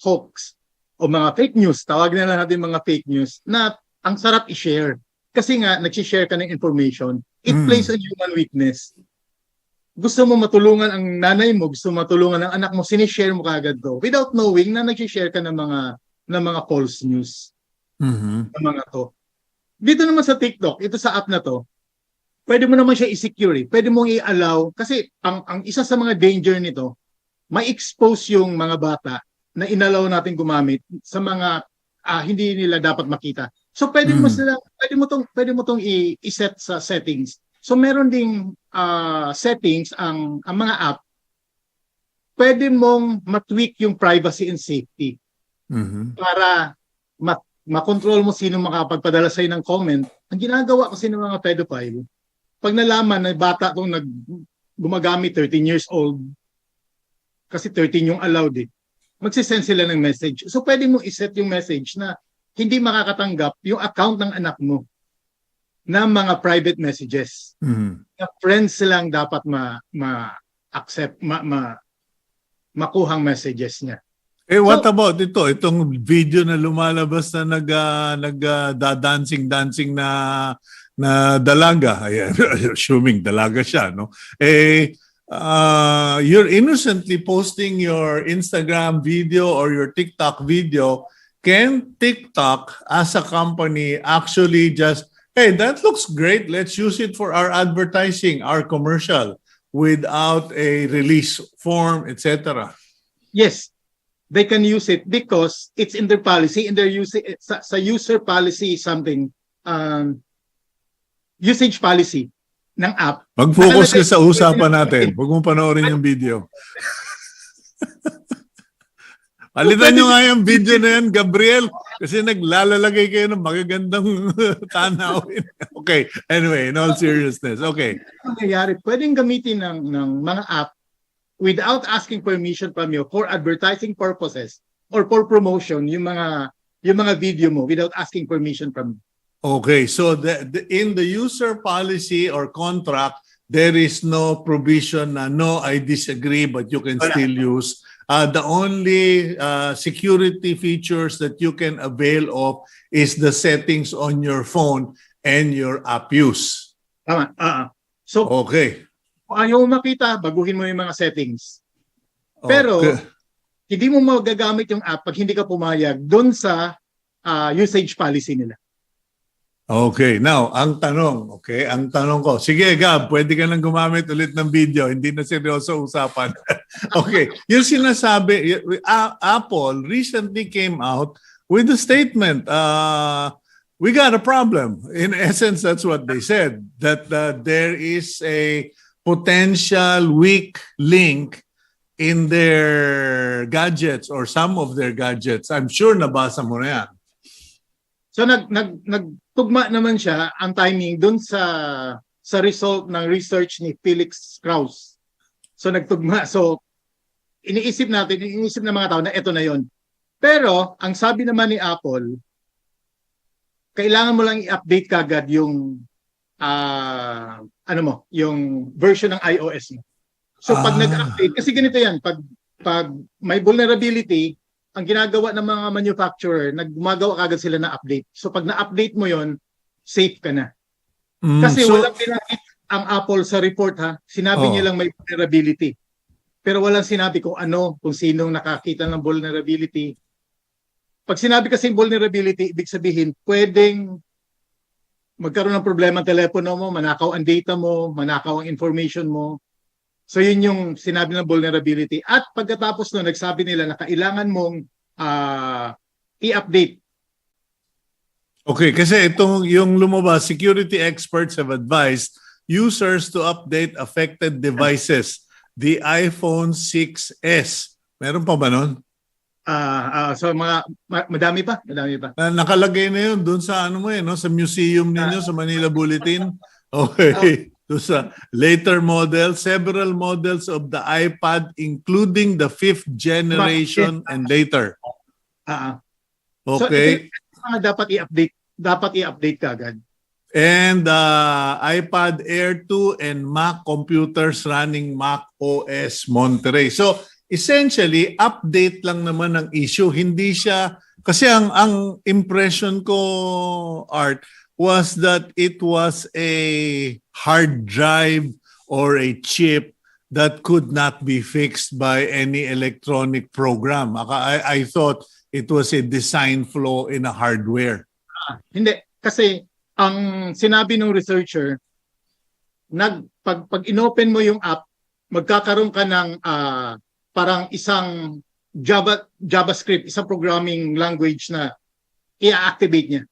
hoax o mga fake news. Tawag na lang natin mga fake news na ang sarap i-share. Kasi nga, nag-share ka ng information. It plays on human weakness. Gusto mo matulungan ang nanay mo, gusto mo matulungan ang anak mo, sinishare mo kagad to without knowing na nag-share ka ng mga false news. Ng mga to. Dito naman sa TikTok, ito sa app na to, pwede mo naman siya i-secure. Pwede mong i-allow kasi ang isa sa mga danger nito, may expose yung mga bata na inalaw natin gumamit sa mga hindi nila dapat makita. So pwede mo tong i-set sa settings. So meron ding settings ang mga app. Pwede mong matweak yung privacy and safety. Para makontrol mo sino makapagpadala sa'yo ng comment. Ang ginagawa kasi ng mga pedophile, pag nalaman na bata itong gumagamit 13 years old, kasi 13 yung allowed magsisend sila ng message. So pwede mo iset yung message na hindi makakatanggap yung account ng anak mo na mga private messages. Na friends lang dapat ma-accept, makuhang messages niya. What about ito? Itong video na lumalabas na nagda-dancing na dalaga. Ayan, assuming dalaga siya, no? You're innocently posting your Instagram video or your TikTok video. Can TikTok as a company actually just, hey, that looks great, let's use it for our advertising, our commercial, without a release form, etc.? Yes, they can use it because it's in their policy, in their sa user policy something, usage policy ng app. Mag-focus ka sa usapan natin. Huwag mong panoorin yung video. Palitan nyo nga yung video na yan, Gabriel, kasi naglalalagay kayo ng magagandang tanawin. Okay, anyway, in all seriousness. Okay. Ang nangyayari, pwedeng gamitin ng mga app without asking permission from you for advertising purposes or for promotion yung mga video mo without asking permission from you. Okay, so in the user policy or contract, there is no provision na no, I disagree, but you can still use. The only security features that you can avail of is the settings on your phone and your app use. Tama. So, okay. Kung ayaw mo makita, baguhin mo yung mga settings. Pero, hindi mo magagamit yung app pag hindi ka pumayag doon sa usage policy nila. Okay, now, ang tanong ko, sige Gab, pwede ka nang gumamit ulit ng video, hindi na seryoso usapan. Okay, yung sinasabi, Apple recently came out with a statement, we got a problem. In essence, that's what they said, that there is a potential weak link in their gadgets or some of their gadgets. I'm sure nabasa mo na yan. So nagtugma naman siya ang timing dun sa result ng research ni Felix Krause. So nagtugma. So iniisip ng mga tao na ito na yon. Pero ang sabi naman ni Apple, kailangan mo lang i-update kagad yung yung version ng iOS mo. So pag nag-update, kasi ganito yan, pag may vulnerability, ang ginagawa ng mga manufacturer, gumagawa kagad sila na update. So pag na-update mo yon, safe ka na. Kasi walang pinakit ang Apple sa report Sinabi niya lang may vulnerability. Pero walang sinabi kung sinong nakakita ng vulnerability. Pag sinabi kasi vulnerability, ibig sabihin, pwedeng magkaroon ng problema ang telepono mo, manakaw ang data mo, manakaw ang information mo. So yun yung sinabi ng vulnerability. At pagkatapos nun, nagsabi nila na kailangan mong i-update. Okay, kasi itong yung lumabas, security experts have advised users to update affected devices. The iPhone 6s. Meron pa ba nun? So madami pa. Nakalagay na yun doon sa ano mo no, sa museum ninyo sa Manila Bulletin. Okay. So sa later model, several models of the iPad including the 5th generation and later. Okay. So ito dapat i-update ka agad. And iPad Air 2 and Mac computers running Mac OS Monterey. So essentially, update lang naman ang issue. Hindi siya, kasi ang impression ko, Art, was that it was a hard drive or a chip that could not be fixed by any electronic program. I thought it was a design flaw in a hardware. Hindi, kasi ang sinabi ng researcher, pag inopen mo yung app, magkakaroon ka ng parang isang JavaScript, isang programming language na i-activate niya.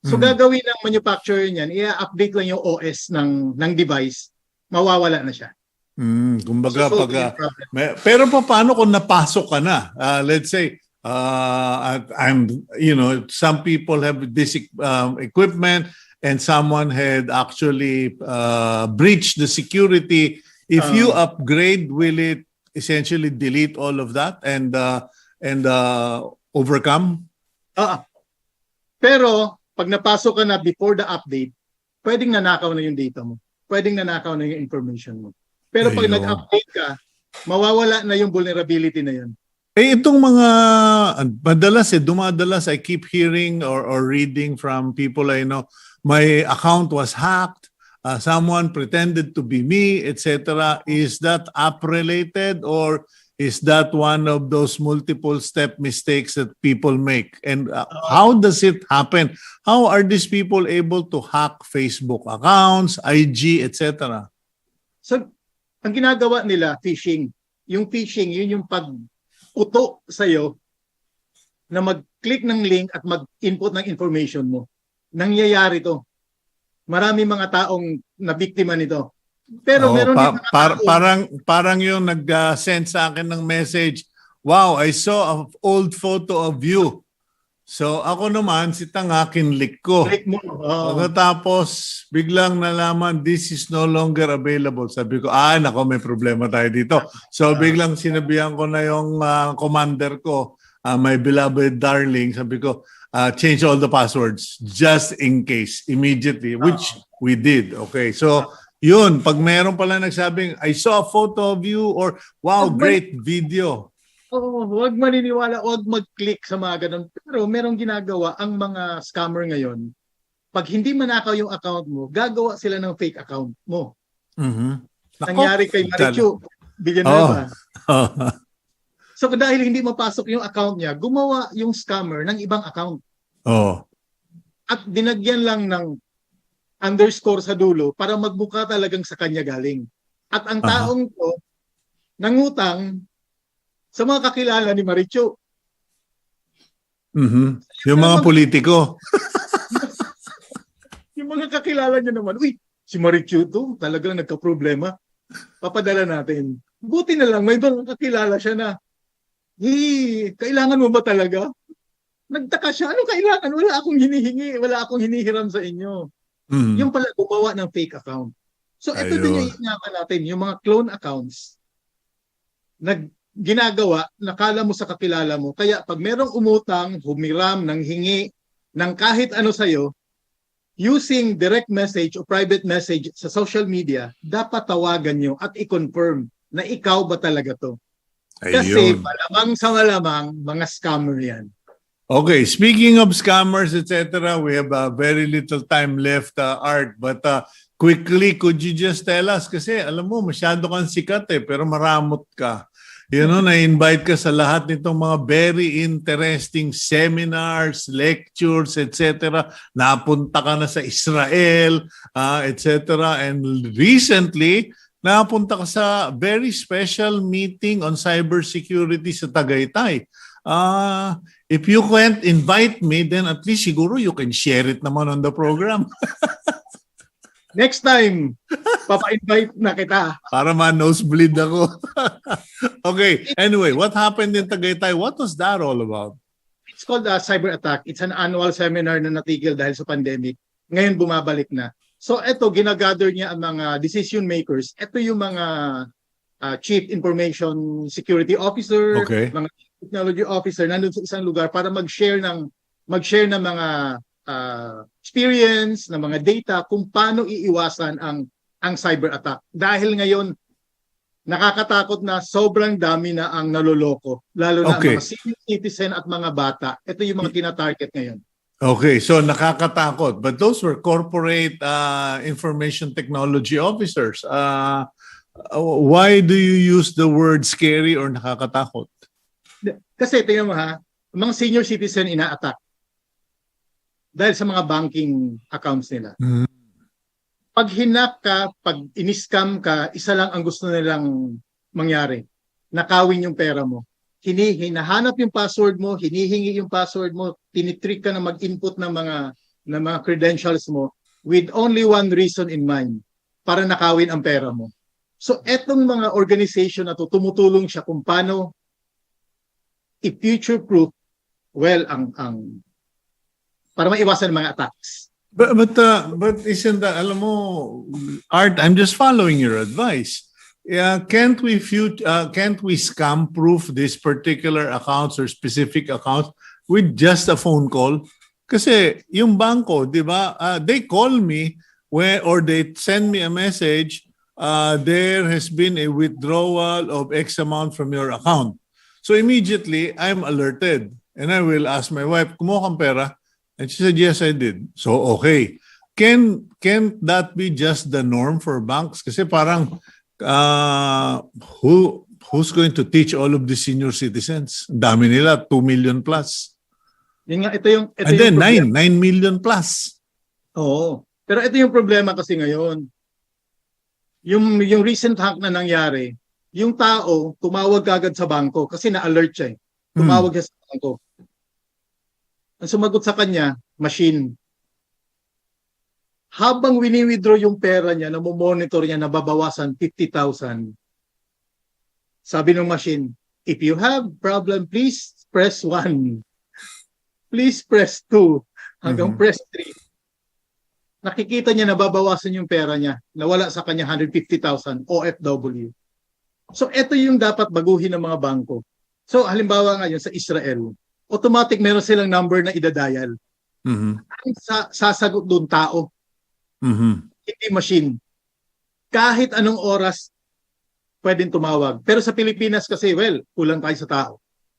So gagawin ng manufacturer niyan, i-update lang yung OS ng device, mawawala na siya. Kumbaga pero paano kung napasok ka na? Let's say some people have this equipment and someone had actually breached the security. If you upgrade, will it essentially delete all of that and overcome? Pero pag napasok ka na before the update, pwedeng nanakaw na yung data mo. Pwedeng nanakaw na yung information mo. Pero pag nag-update ka, mawawala na yung vulnerability na yun. Itong mga dumadalas, I keep hearing or reading from people I know, my account was hacked. Someone pretended to be me, etc. Is that app-related or is that one of those multiple-step mistakes that people make? And how does it happen? How are these people able to hack Facebook accounts, IG, etc.? So, ang ginagawa nila, phishing. Yung phishing, yun yung pag-uto sa'yo na mag-click ng link at mag-input ng information mo. Nangyayari to. Marami mga taong nabiktima nito. Pero meron din parang yung nag-send sa akin ng message, wow, I saw an old photo of you. So ako naman, si tanga, kinlik ko. Click mo. Tapos biglang nalaman, this is no longer available. Sabi ko, nako, may problema tayo dito. So biglang sinabihan ko na yung commander ko, my beloved darling, sabi ko, change all the passwords just in case immediately, which we did. Okay, so yun, pag meron pala nagsabing, I saw a photo of you or wow, great video. Huwag maniniwala, huwag mag-click sa mga ganun. Pero merong ginagawa ang mga scammer ngayon. Pag hindi manakaw yung account mo, gagawa sila ng fake account mo. Nangyari kay Marichu, Villanueva. So dahil hindi mapasok yung account niya, gumawa yung scammer ng ibang account. At dinagyan lang ng underscore sa dulo para magmukha talagang sa kanya galing. At ang taong to, nangutang sa mga kakilala ni Marichu. Yung mga politiko. Yung mga kakilala niya naman, uy, si Marichu to, talagang nagka-problema. Papadala natin. Buti na lang, may mga kakilala siya na, kailangan mo ba talaga? Nagtaka siya, ano kailangan? Wala akong hinihingi, wala akong hinihiram sa inyo. Yung pala gumawa ng fake account. So ito din yung inyaman natin, yung mga clone accounts na ginagawa, nakala mo sa kakilala mo. Kaya pag merong umutang, humiram, nang hingi, ng kahit ano sa'yo, using direct message o private message sa social media, dapat tawagan nyo at i-confirm na ikaw ba talaga to. Kasi malamang sa malamang, mga scammer yan. Okay, speaking of scammers, etc., we have very little time left, Art. But quickly, could you just tell us? Kasi alam mo, masyado kang sikat pero maramot ka. Na-invite ka sa lahat nitong mga very interesting seminars, lectures, etc. Napunta ka na sa Israel, etc. And recently, napunta ka sa very special meeting on cybersecurity sa Tagaytay. If you can't invite me, then at least siguro you can share it naman on the program. Next time, papa-invite na kita. Para ma-nosebleed ako. Okay, anyway, what happened in Tagaytay? What was that all about? It's called a cyber attack. It's an annual seminar na natigil dahil sa pandemic. Ngayon bumabalik na. So ito, ginagather niya ang mga decision makers. Ito yung mga chief information security officer, Okay. mga technology officer nandun sa isang lugar para mag-share ng mga experience, ng mga data kung paano iiwasan ang cyber attack. Dahil ngayon nakakatakot na sobrang dami na ang naloloko, lalo na ang Okay. mga senior citizen at mga bata. Ito yung mga tina-target ngayon. Okay, so nakakatakot. But those were corporate information technology officers. Why do you use the word scary or nakakatakot? Kasi tingnan mo ha, mga senior citizen ina-attack dahil sa mga banking accounts nila. Mhm. Pag hinak ka, pag in-scam ka, isa lang ang gusto nilang mangyari. Nakawin yung pera mo. Hinahanap yung password mo, hinihingi yung password mo, tinitrick ka na mag-input ng mga credentials mo with only one reason in mind, para nakawin ang pera mo. So etong mga organization na to, tumutulong siya kung paano i-future-proof ang para maiwasan ang mga attacks. But isn't that, alam mo, Art, I'm just following your advice. Yeah, can't we scam proof this particular accounts or specific accounts with just a phone call? Kasi yung bangko, di ba, they call me or they send me a message, there has been a withdrawal of X amount from your account. So immediately, I'm alerted and I will ask my wife, kumuha kang pera? And she said, yes, I did. So, okay. Can that be just the norm for banks? Kasi parang, who's going to teach all of the senior citizens? Dami nila, 2 million plus. Yun nga, ito And then problema. 9 million plus. Oo. Pero ito yung problema kasi ngayon. Yung recent hack na nangyari, yung tao tumawag agad sa bangko kasi na-alert siya. Tumawag siya sa bangko. Ang sumagot sa kanya, machine. Habang wini-withdraw yung pera niya, namomonitor niya, nababawasan 50,000. Sabi ng machine, if you have problem, please press 1. Please press 2. Hanggang press 3. Nakikita niya nababawasan yung pera niya. Nawala sa kanya 150,000 OFW. So ito yung dapat baguhin ng mga bangko. So halimbawa ngayon sa Israel, automatic meron silang number na idadial. Mm-hmm. Ang sasagot doon tao, hindi machine. Kahit anong oras pwedeng tumawag. Pero sa Pilipinas kasi, kulang tayo sa tao.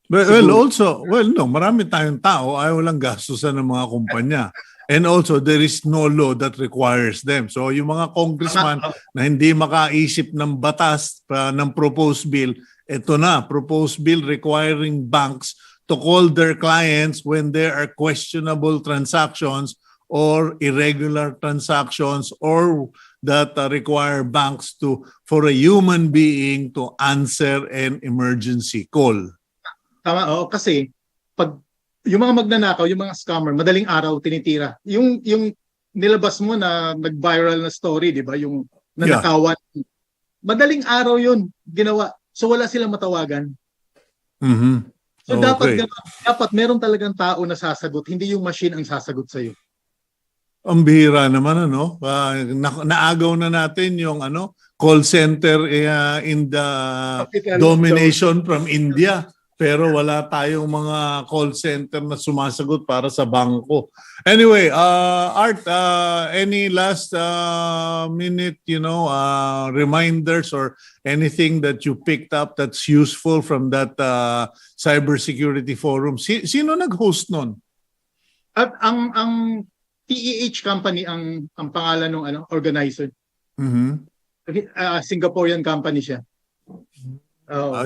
No, marami tayong tao, ayaw lang gastusan ng mga kumpanya. And also, there is no law that requires them. So, yung mga congressman na hindi makaisip ng batas ng proposed bill, ito na, proposed bill requiring banks to call their clients when there are questionable transactions or irregular transactions or that require banks for a human being to answer an emergency call. Tama, kasi pag yung mga magnanakaw, yung mga scammer, madaling araw tinitira. Yung nilabas mo na nag-viral na story, di ba? Yung nanakawan. Yeah. Madaling araw yun ginawa. So wala silang matawagan. Mm-hmm. So dapat meron talagang tao na sasagot, hindi yung machine ang sasagot sa iyo. Ang bihira naman naagaw na natin yung call center in the domination from India. Pero wala tayong mga call center na sumasagot para sa bangko. Anyway, Art, any last minute, reminders or anything that you picked up that's useful from that cybersecurity forum? Sino nag-host nun? At ang TEH company ang pangalan ng organizer. Mm-hmm. Singaporean company siya.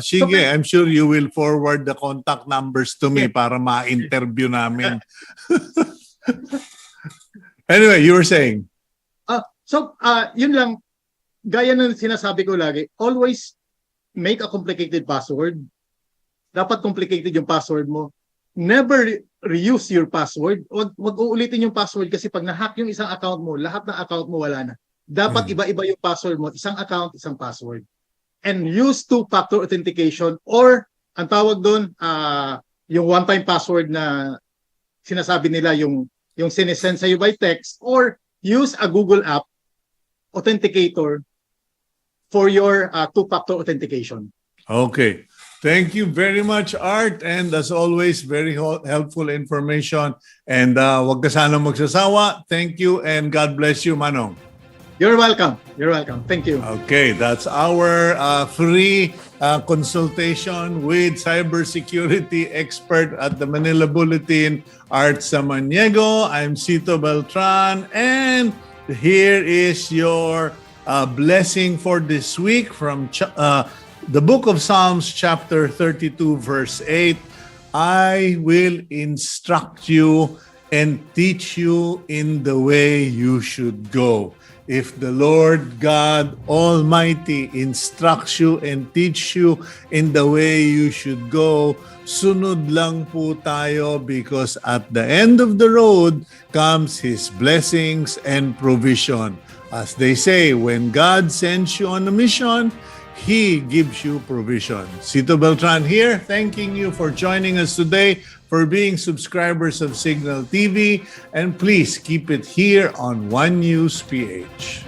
Sige, so, I'm sure you will forward the contact numbers to me para ma-interview namin. Anyway, you were saying? Yun lang. Gaya ng sinasabi ko lagi, always make a complicated password. Dapat complicated yung password mo. Never reuse your password. Wag uulitin yung password kasi pag na-hack yung isang account mo, lahat ng account mo wala na. dapat iba-iba yung password mo, isang account, isang password. And use two-factor authentication or ang tawag doon, yung one-time password na sinasabi nila yung sinesend sa'yo by text, or use a Google app authenticator for your two-factor authentication. Okay. Thank you very much, Art. And as always, very helpful information. And wag ka sana magsasawa. Thank you and God bless you, Manong. You're welcome. You're welcome. Thank you. Okay, that's our free consultation with cybersecurity expert at the Manila Bulletin, Art Samaniego. I'm Cito Beltran, and here is your blessing for this week from the book of Psalms, chapter 32, verse 8. I will instruct you and teach you in the way you should go. If the Lord God Almighty instructs you and teach you in the way you should go, sunod lang po tayo, because at the end of the road comes His blessings and provision. As they say, when God sends you on a mission, He gives you provision. Cito Beltran here, thanking you for joining us today, for being subscribers of Cignal TV, and please keep it here on One News PH.